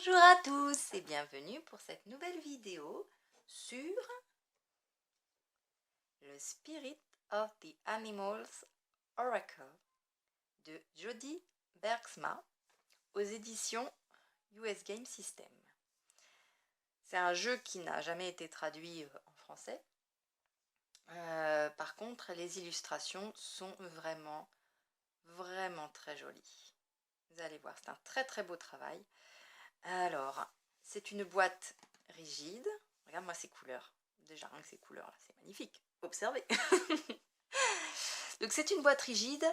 Bonjour à tous et bienvenue pour cette nouvelle vidéo sur le Spirit of the Animals Oracle de Jody Bergsma aux éditions US Game System. C'est un jeu qui n'a jamais été traduit en français. Par contre, les illustrations sont vraiment très jolies. Vous allez voir, c'est un très beau travail. Alors, c'est une boîte rigide. Regarde-moi ces couleurs. Déjà, rien que ces couleurs-là, c'est magnifique. Observez. Donc, c'est une boîte rigide.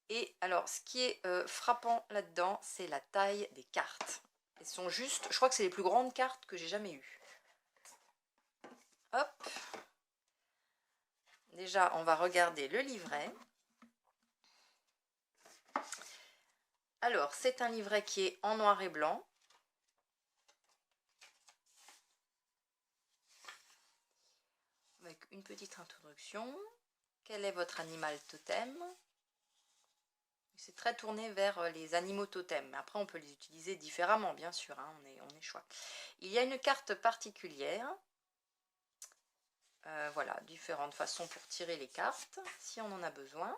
Et alors, ce qui est frappant là-dedans, c'est la taille des cartes. Elles sont juste, je crois que c'est les plus grandes cartes que j'ai jamais eues. Hop. Déjà, on va regarder le livret. Alors, c'est un livret qui est en noir et blanc. Avec une petite introduction. Quel est votre animal totem? C'est très tourné vers les animaux totems. Après, on peut les utiliser différemment, bien sûr. Hein, on est choix. Il y a une carte particulière. Voilà, différentes façons pour tirer les cartes, si on en a besoin.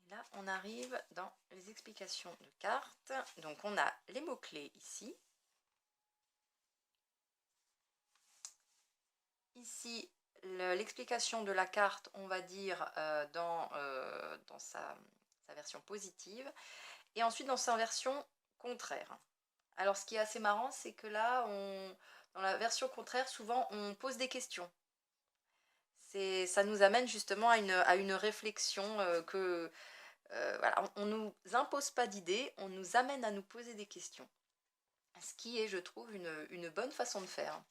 Et là, on arrive dans les explications de cartes. Donc, on a les mots-clés ici. Ici, l'explication de la carte, on va dire, dans sa version positive. Et ensuite, dans sa version contraire. Alors, ce qui est assez marrant, c'est que là, dans la version contraire, souvent, on pose des questions. Ça nous amène justement à une réflexion voilà, on ne nous impose pas d'idées, on nous amène à nous poser des questions. Ce qui est, je trouve, une bonne façon de faire.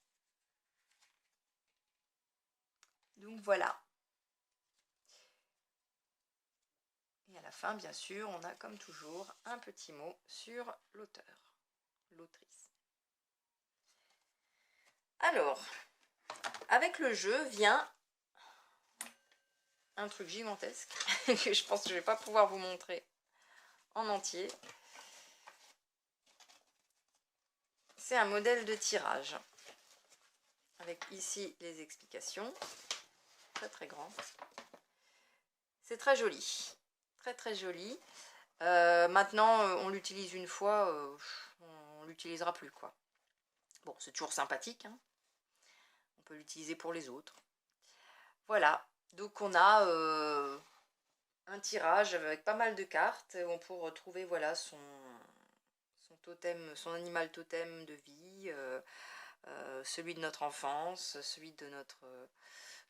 Donc voilà. Et à la fin, bien sûr, on a comme toujours un petit mot sur l'auteur, l'autrice. Alors, avec le jeu vient un truc gigantesque que je pense que je ne vais pas pouvoir vous montrer en entier. C'est un modèle de tirage avec ici les explications, très grand. C'est très joli, très joli. Maintenant, on l'utilise une fois, on l'utilisera plus, quoi. Bon, c'est toujours sympathique, hein. On peut l'utiliser pour les autres. Voilà, donc on a un tirage avec pas mal de cartes où on peut retrouver, voilà, son totem, son animal totem de vie, celui de notre enfance, celui de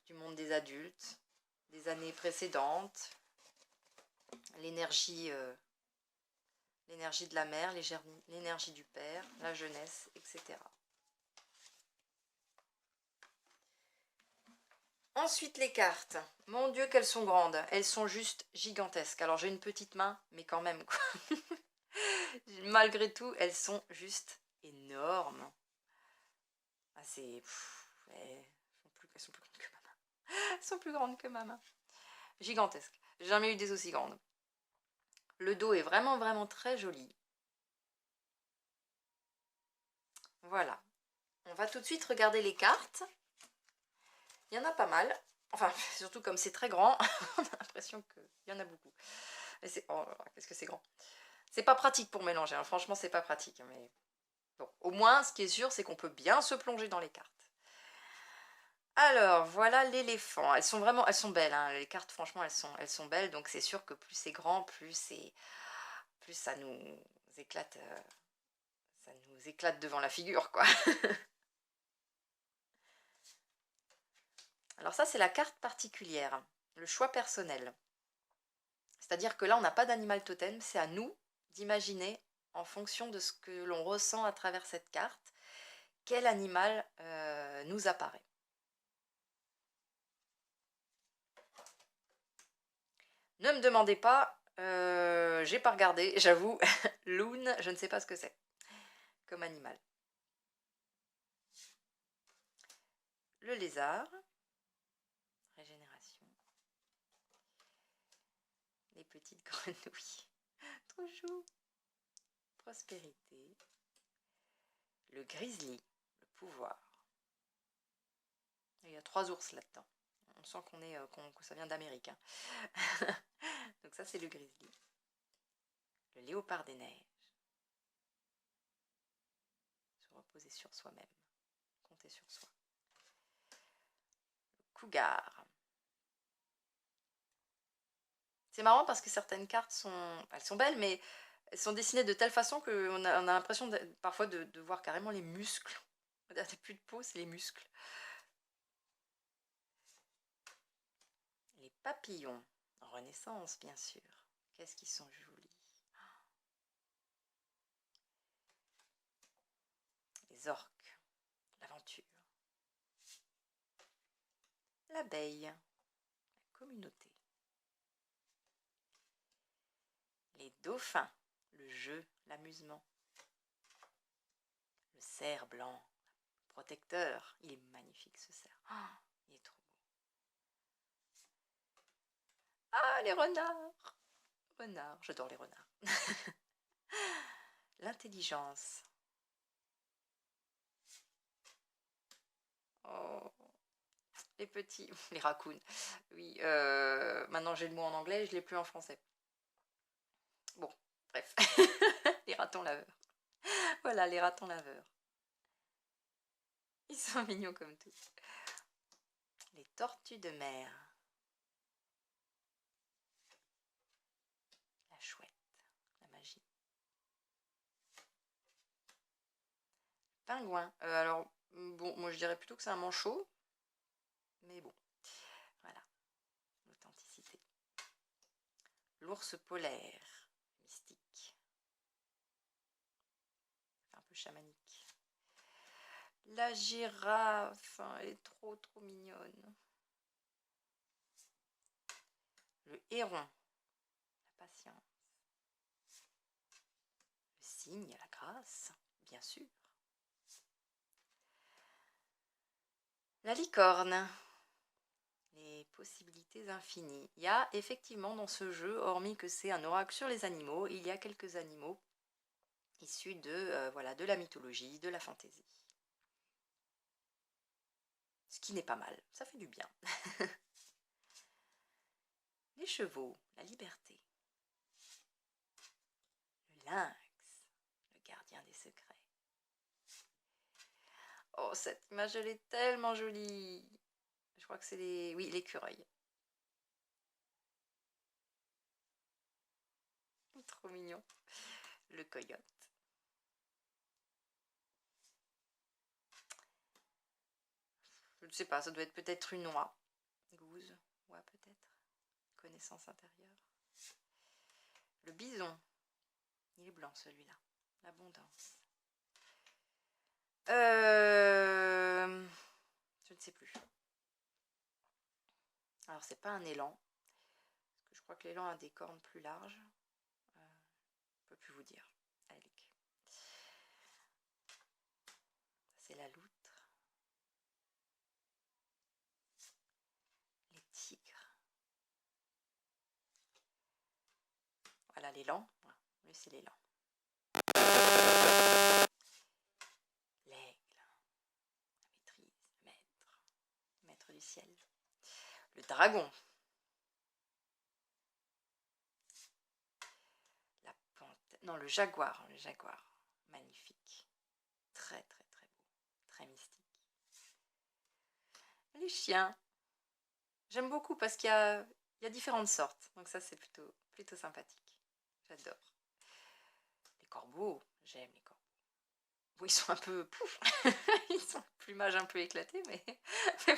du monde des adultes, des années précédentes, l'énergie de la mère, l'énergie du père, la jeunesse, etc. Ensuite, les cartes. Mon Dieu, qu'elles sont grandes. Elles sont juste gigantesques. Alors, j'ai une petite main, mais quand même, quoi. Malgré tout, elles sont juste énormes. Ah, c'est... Elles sont plus grandes que ma main. Elles sont plus grandes que ma main. Gigantesques. J'ai jamais eu des aussi grandes. Le dos est vraiment très joli. Voilà. On va tout de suite regarder les cartes. Il y en a pas mal. Enfin, surtout comme c'est très grand, on a l'impression qu'il y en a beaucoup. Oh, qu'est-ce que c'est grand. C'est pas pratique pour mélanger, hein. Franchement, c'est pas pratique. Mais bon, au moins, ce qui est sûr, c'est qu'on peut bien se plonger dans les cartes. Alors, voilà l'éléphant. Elles sont belles, hein. Les cartes, franchement, elles sont belles. Donc, c'est sûr que plus c'est grand, plus ça nous éclate, devant la figure, quoi. Alors ça, c'est la carte particulière, le choix personnel. C'est-à-dire que là, on n'a pas d'animal totem, c'est à nous d'imaginer, en fonction de ce que l'on ressent à travers cette carte, quel animal nous apparaît. Ne me demandez pas, j'ai pas regardé, j'avoue. Loon, je ne sais pas ce que c'est comme animal. Le lézard, régénération. Les petites grenouilles. trop chou. Prospérité. Le grizzly, le pouvoir. Il y a 3 ours là-dedans. On sent que ça vient d'Amérique. Hein. Donc ça, c'est le grizzly. Le léopard des neiges. Se reposer sur soi-même. Compter sur soi. Le cougar. C'est marrant parce que certaines cartes elles sont belles, mais elles sont dessinées de telle façon qu'on a l'impression parfois de voir carrément les muscles. C'est plus de peau, c'est les muscles. Les papillons, en Renaissance bien sûr. Qu'est-ce qu'ils sont jolis. Les orques, l'aventure. L'abeille, la communauté. Les dauphins, le jeu, l'amusement. Le cerf blanc, protecteur. Il est magnifique ce cerf. Oh, il est trop beau. Ah, les renards. Renards, j'adore les renards. L'intelligence. Oh, les petits, les raccoons. Oui, maintenant j'ai le mot en anglais, je l'ai plus en français. Bon, bref. Les ratons laveurs. Voilà, les ratons laveurs. Ils sont mignons comme tout. Les tortues de mer. La chouette, la magie. Pingouin. Alors, bon, moi je dirais plutôt que c'est un manchot. Mais bon, voilà. L'authenticité. L'ours polaire. Mystique. Un peu chamanique. La girafe. Elle est trop mignonne. Le héron. La patience. Le cygne, la grâce, bien sûr. La licorne. Les possibilités infinies. Il y a effectivement dans ce jeu, hormis que c'est un oracle sur les animaux, il y a quelques animaux issus de la mythologie, de la fantaisie. Ce qui n'est pas mal, ça fait du bien. Les chevaux, la liberté. Le lynx, le gardien des secrets. Oh, cette image, elle est tellement jolie. Je crois que c'est l'écureuil. Trop mignon. Le coyote. Je ne sais pas, ça doit être peut-être une oie. Gouze, oie peut-être. Connaissance intérieure. Le bison. Il est blanc celui-là. L'abondance. Je ne sais plus. Alors c'est pas un élan. Parce que je crois que l'élan a des cornes plus larges. Je ne peux plus vous dire. Allez. C'est la loutre. Les tigres. Voilà l'élan. Voilà. Lui c'est l'élan. L'aigle. La maîtrise. Le maître. Le maître du ciel. Le dragon. La panthère. Non, le jaguar. Le jaguar. Magnifique. Très beau. Très mystique. Les chiens. J'aime beaucoup parce qu'il y a différentes sortes. Donc ça, c'est plutôt sympathique. J'adore. Les corbeaux. J'aime les corbeaux. Bon, ils sont un peu... Pouf. Ils sont le plumage un peu éclaté, mais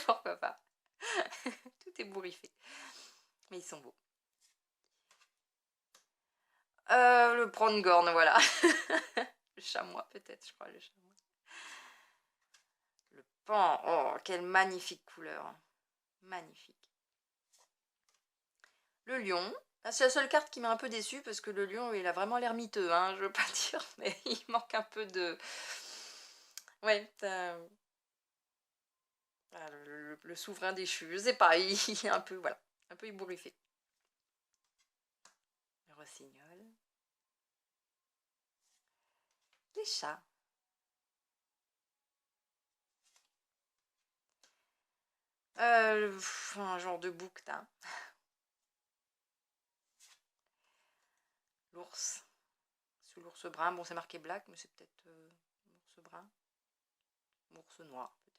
pourquoi pas. Tout est bourriffé. Mais ils sont beaux. Le prongorn, voilà. Le chamois, peut-être, je crois, le chamois. Le pan. Oh, quelle magnifique couleur. Magnifique. Le lion. C'est la seule carte qui m'a un peu déçue parce que le lion, il a vraiment l'air miteux, hein, je veux pas dire, mais il manque un peu de... Ouais, le souverain déchu, je sais pas, il est un peu, voilà, un peu ébouriffé. Le rossignol. Les chats. Un genre de bouquetin. L'ours. Sous l'ours brun. Bon, c'est marqué black, mais c'est peut-être l'ours brun. L'ours noir, peut-être.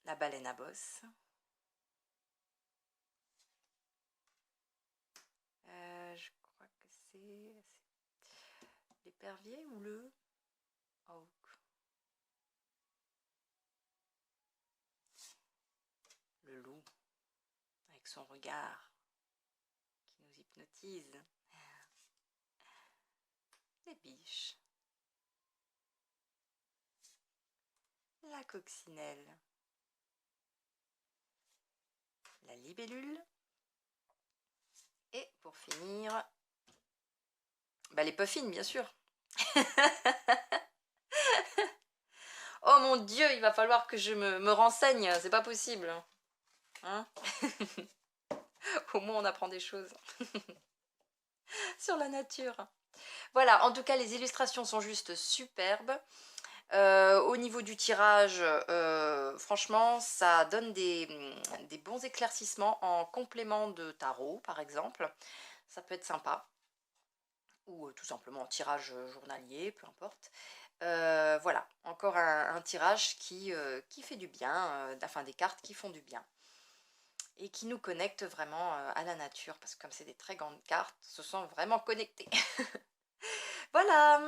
La baleine à bosse. Je crois que c'est l'épervier ou le hawk. Le loup, avec son regard qui nous hypnotise. Les biches. La coccinelle. La libellule. Et pour finir, les puffins, bien sûr. Oh mon Dieu, il va falloir que je me renseigne, c'est pas possible. Hein. Au moins on apprend des choses sur la nature. Voilà, en tout cas les illustrations sont juste superbes. Au niveau du tirage, franchement, ça donne des bons éclaircissements en complément de tarot, par exemple. Ça peut être sympa. Ou tout simplement en tirage journalier, peu importe. Voilà, encore un tirage qui fait du bien, enfin des cartes qui font du bien. Et qui nous connectent vraiment à la nature, parce que comme c'est des très grandes cartes, se sont vraiment connectées. Voilà,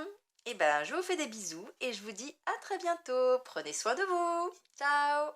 et ben je vous fais des bisous et je vous dis à très bientôt. Prenez soin de vous. Ciao.